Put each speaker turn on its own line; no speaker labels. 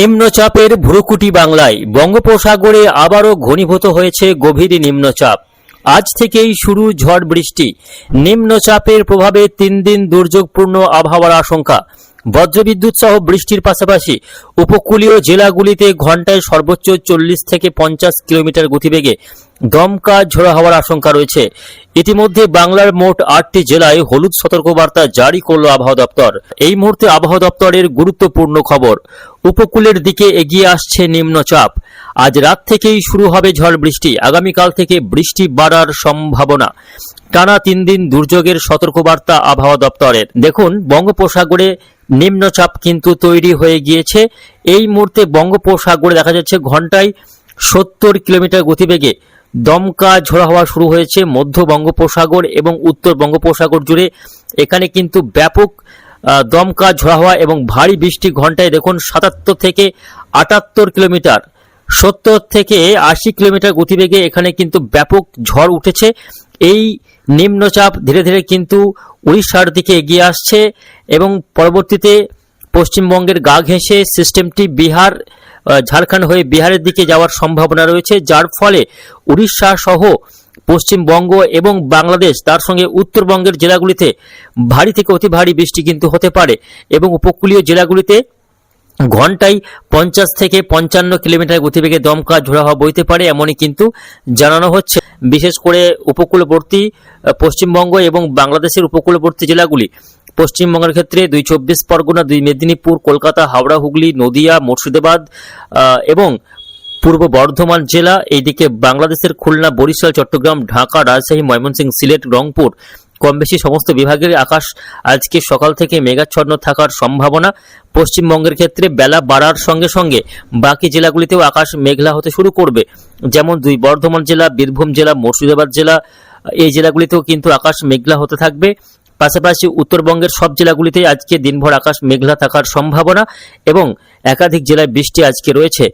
নিম্নচাপের ভ্রুকুটি বাংলায় বঙ্গোপসাগরে আবারও ঘনীভূত হয়েছে গভীর নিম্নচাপ। আজ থেকেই শুরু ঝড় বৃষ্টি। নিম্নচাপের প্রভাবে 3 দিন দুর্যোগপূর্ণ আবহাওয়ার আশঙ্কা। বজ্রবিদ্যুৎ সহ বৃষ্টির পাশাপাশি উপকূলীয় জেলাগুলিতে ঘন্টায় সর্বোচ্চ 40 থেকে 50 কিলোমিটার গতিবেগে দমকা ঝোড়ো হওয়ার আশঙ্কা রয়েছে। ইতিমধ্যে বাংলার মোট 8টি জেলায় হলুদ সতর্কবার্তা জারি করল আবহাওয়া দপ্তর। এই মুহূর্তে আবহাওয়া দপ্তরের গুরুত্বপূর্ণ খবর, উপকূলের দিকে এগিয়ে আসছে নিম্নচাপ। আজ রাত থেকেই শুরু হবে ঝড় বৃষ্টি। আগামীকাল থেকে বৃষ্টি বাড়ার সম্ভাবনা। টানা 3 দিন দুর্যোগের সতর্কবার্তা আবহাওয়া দপ্তরের। দেখুন, বঙ্গোপসাগরে নিম্নচাপ কিন্তু তৈরি হয়ে গিয়েছে। এই মুহূর্তে বঙ্গোপসাগরে দেখা যাচ্ছে ঘন্টায় 70 কিলোমিটার গতিবেগে দমকা ঝোড়ো হওয়া শুরু হয়েছে মধ্য বঙ্গোপসাগর এবং উত্তর বঙ্গোপসাগর জুড়ে। এখানে কিন্তু ব্যাপক দমকা ঝোড়ো হওয়া এবং ভারী বৃষ্টি ঘন্টায় দেখুন 77 থেকে 78 কিলোমিটার, 70 থেকে 80 কিলোমিটার গতিবেগে এখানে কিন্তু ব্যাপক ঝড় উঠেছে। এই নিম্নচাপ ধীরে ধীরে কিন্তু উড়িষ্যার দিকে এগিয়ে আসছে এবং পরবর্তীতে পশ্চিমবঙ্গের গা ঘেঁষে সিস্টেমটি বিহার, ঝাড়খণ্ড হয়ে বিহারের দিকে যাওয়ার সম্ভাবনা রয়েছে, যার ফলে উড়িষ্যা সহ পশ্চিমবঙ্গ এবং বাংলাদেশ, তার সঙ্গে উত্তরবঙ্গের জেলাগুলিতে ভারী থেকে অতি ভারী বৃষ্টি কিন্তু হতে পারে এবং উপকূলীয় জেলাগুলিতে ঘন্টায় 50 থেকে 55 কিলোমিটার গতিবেগে দমকা ঝোড়ো হাওয়া বইতে পারে, এমনই কিন্তু জানানো হচ্ছে। বিশেষ করে উপকূলবর্তী পশ্চিমবঙ্গ এবং বাংলাদেশের উপকূলবর্তী জেলাগুলি, পশ্চিমবঙ্গের ক্ষেত্রে 2 24 পরগনা, 2 মেদিনীপুর, কলকাতা, হাওড়া, হুগলি, নদিয়া, মুর্শিদাবাদ এবং পূর্ব বর্ধমান জেলা, এইদিকে বাংলাদেশের খুলনা, বরিশাল, চট্টগ্রাম, ঢাকা, রাজশাহী, ময়মনসিংহ, সিলেট, রংপুর, কম বেশি সমস্ত বিভাগের আকাশ আজকে সকাল থেকে মেঘাচ্ছন্ন থাকার সম্ভাবনা। পশ্চিমবঙ্গের ক্ষেত্রে বেলা বাড়ার সঙ্গে সঙ্গে বাকি জেলাগুলিতেও আকাশ মেঘলা হতে শুরু করবে, যেমন 2 বর্ধমান জেলা, বীরভূম জেলা, মুর্শিদাবাদ জেলা, এই জেলাগুলিতেও কিন্তু আকাশ মেঘলা হতে থাকবে। পাশাপাশি উত্তরবঙ্গের সব জেলাগুলিতে আজকে দিনভর আকাশ মেঘলা থাকার সম্ভাবনা এবং একাধিক জেলায় বৃষ্টি আজকে রয়েছে।